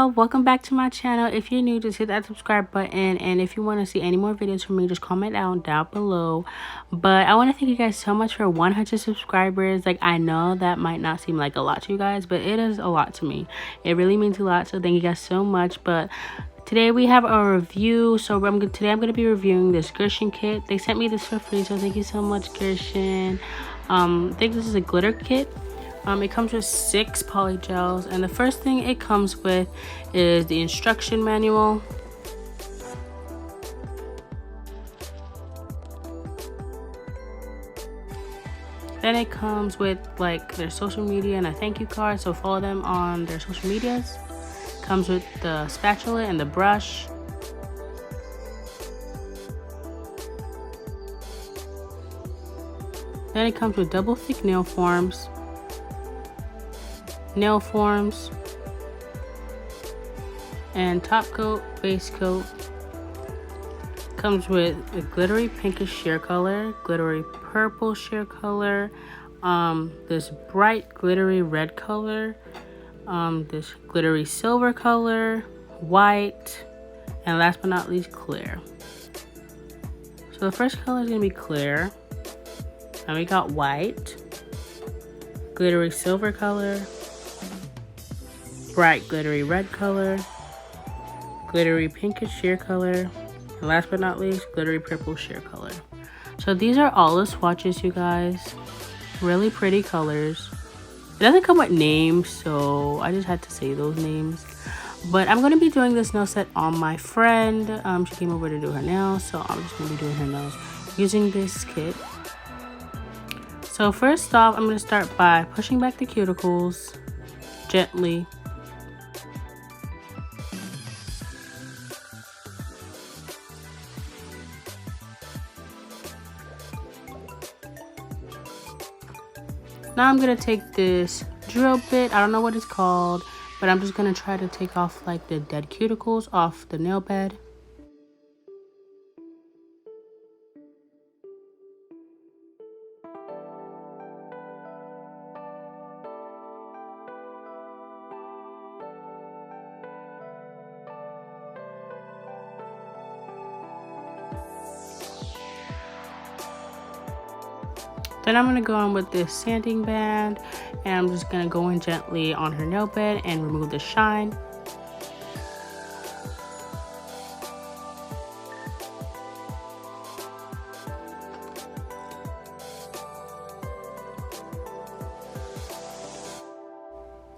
y'all, welcome back to my channel. If you're new, just hit that subscribe button, and if you want to see any more videos from me, just comment down below. But I want to thank you guys so much for 100 subscribers. Like, I know that might not seem like a lot to you guys, but it is a lot to me. It really means a lot, so thank you guys so much. But today we have a review. So today I'm going to be reviewing this Gershon kit. They sent me this for free, so thank you so much, Gershon. I think this is a glitter kit. It comes with 6 polygels, and the first thing it comes with is the instruction manual. Then it comes with like their social media and a thank you card, so follow them on their social medias. Comes with the spatula and the brush. Then it comes with double thick nail forms, and top coat, base coat. Comes with a glittery pinkish sheer color, glittery purple sheer color, this bright glittery red color, this glittery silver color, white, and last but not least, clear. So the first color is going to be clear, and we got white, glittery silver color, bright glittery red color, glittery pinkish sheer color, and last but not least, glittery purple sheer color. So these are all the swatches, you guys. Really pretty colors. It doesn't come with names, so I just had to say those names. But I'm going to be doing this nail set on my friend. She came over to do her nails, so I'm just going to be doing her nails using this kit. So first off, I'm going to start by pushing back the cuticles gently. Now I'm going to take this drill bit, I don't know what it's called, but I'm just going to try to take off like the dead cuticles off the nail bed. Then I'm going to go on with this sanding band, and I'm just going to go in gently on her nail bed and remove the shine.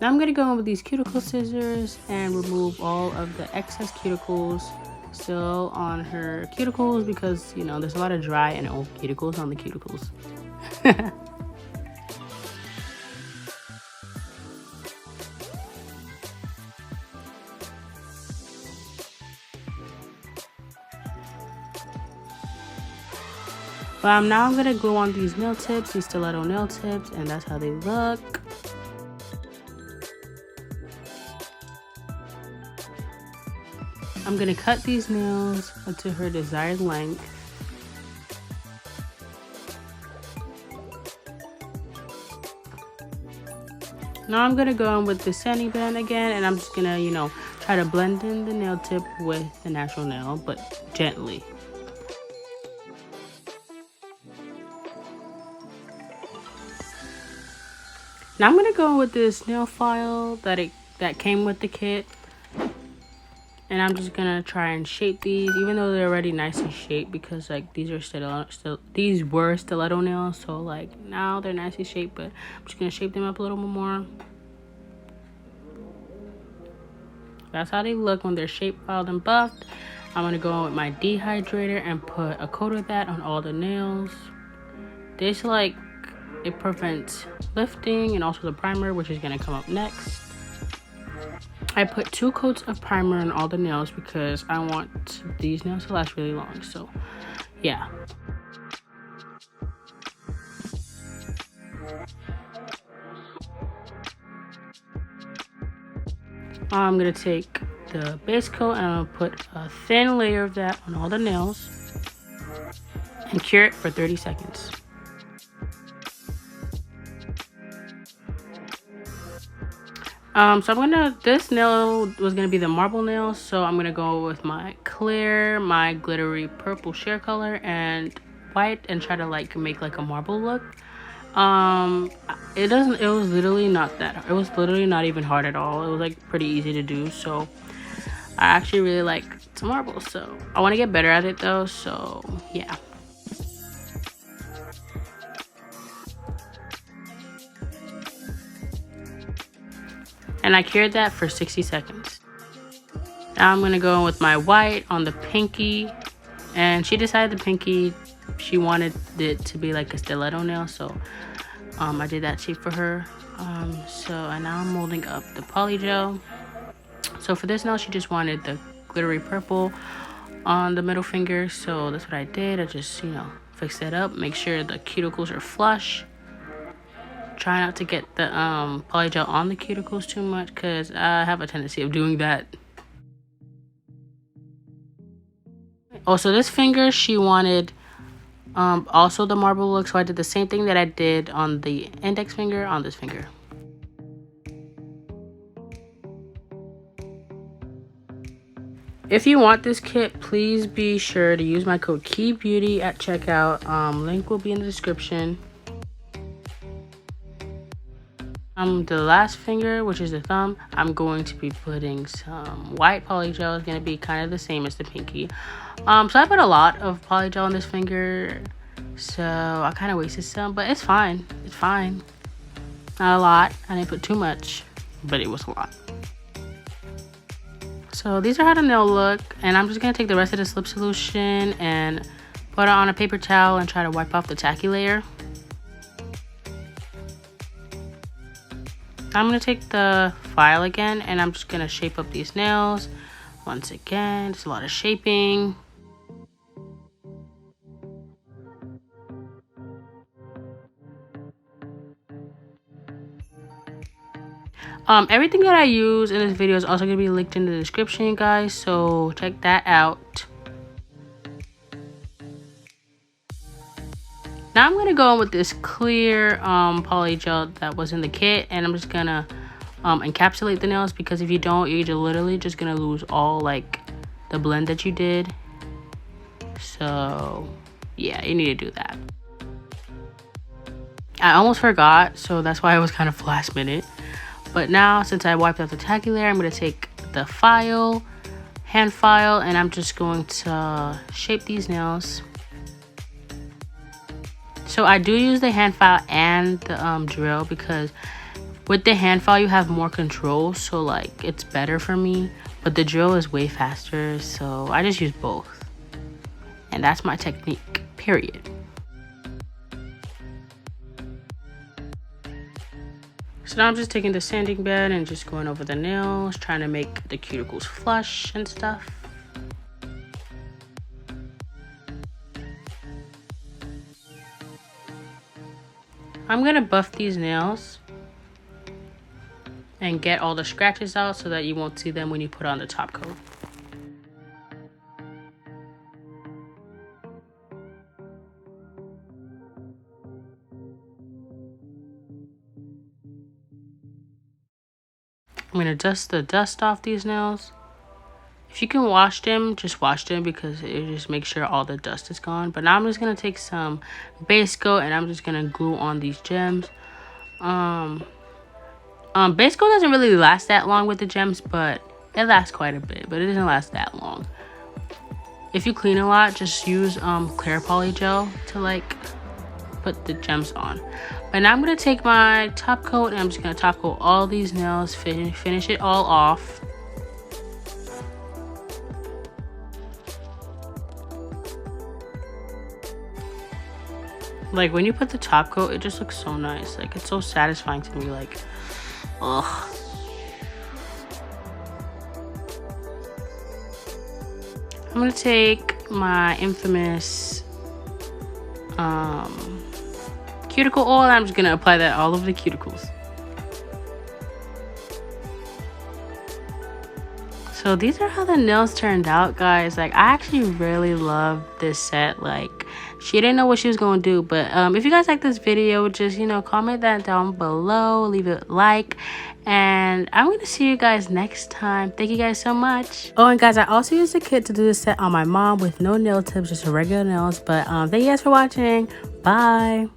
Now I'm going to go in with these cuticle scissors and remove all of the excess cuticles still on her cuticles, because, you know, there's a lot of dry and old cuticles on the cuticles. But now I'm gonna glue on these nail tips, these stiletto nail tips, and that's how they look. I'm gonna cut these nails to her desired length. Now I'm gonna go in with the sanding band again, and I'm just gonna, you know, try to blend in the nail tip with the natural nail, but gently. Now I'm gonna go with this nail file that came with the kit, and I'm just gonna try and shape these, even though they're already nicely shaped, because like these were stiletto nails, so like now they're nicely shaped, but I'm just gonna shape them up a little bit more. That's how they look when they're shaped, filed, and buffed. I'm gonna go in with my dehydrator and put a coat of that on all the nails. This, like, it prevents lifting, and also the primer, which is gonna come up next. I put 2 coats of primer on all the nails because I want these nails to last really long, so yeah. I'm gonna take the base coat and I'm gonna put a thin layer of that on all the nails and cure it for 30 seconds. So this nail was gonna be the marble nail, so I'm gonna go with my clear, my glittery purple share color and white, and try to like make like a marble look. It was literally not that, it was literally not even hard at all. It was like pretty easy to do, so I actually really like to marble, so I want to get better at it though, so yeah. And I cured that for 60 seconds. Now I'm gonna go in with my white on the pinky, and she decided the pinky, she wanted it to be like a stiletto nail, so I did that shape for her. And now I'm molding up the polygel. So for this nail, she just wanted the glittery purple on the middle finger, so that's what I did. I just, you know, fixed it up, make sure the cuticles are flush. Try not to get the polygel on the cuticles too much, because I have a tendency of doing that. Also, this finger, she wanted also the marble look, so I did the same thing that I did on the index finger on this finger. If you want this kit, please be sure to use my code KeyBeauty at checkout. Link will be in the description. The last finger, which is the thumb, I'm going to be putting some white polygel. It's going to be kind of the same as the pinky. So I put a lot of polygel on this finger, so I kind of wasted some, but it's fine. It's fine. Not a lot. I didn't put too much, but it was a lot. So these are how the nail look, and I'm just going to take the rest of the slip solution and put it on a paper towel and try to wipe off the tacky layer. I'm going to take the file again, and I'm just going to shape up these nails. Once again, it's a lot of shaping. Everything that I use in this video is also going to be linked in the description, guys, so check that out. Now I'm going to go in with this clear polygel that was in the kit, and I'm just going to encapsulate the nails, because if you don't, you're literally just going to lose all like the blend that you did. So yeah, you need to do that. I almost forgot, so that's why I was kind of last minute. But now, since I wiped out the tacky layer, I'm going to take the file, hand file, and I'm just going to shape these nails. So I do use the hand file and the drill, because with the hand file you have more control, so like it's better for me, but the drill is way faster, so I just use both. And that's my technique, period. So now I'm just taking the sanding bed and just going over the nails, trying to make the cuticles flush and stuff. I'm gonna buff these nails and get all the scratches out so that you won't see them when you put on the top coat. I'm gonna dust the dust off these nails. If you can wash them, just wash them, because it just makes sure all the dust is gone. But now I'm just gonna take some base coat and I'm just gonna glue on these gems. Base coat doesn't really last that long with the gems, but it lasts quite a bit, but it doesn't last that long. If you clean a lot, just use clear polygel to like put the gems on. But now I'm gonna take my top coat and I'm just gonna top coat all these nails, finish it all off. Like when you put the top coat, it just looks so nice. Like it's so satisfying to me. Like, ugh. I'm gonna take my infamous cuticle oil. I'm just gonna apply that all over the cuticles. So these are how the nails turned out, guys. Like, I actually really love this set. Like, she didn't know what she was gonna do, but if you guys like this video, just, you know, comment that down below, leave a like, and I'm gonna see you guys next time. Thank you guys so much. Oh, and guys, I also used a kit to do this set on my mom with no nail tips, just regular nails. But thank you guys for watching. Bye.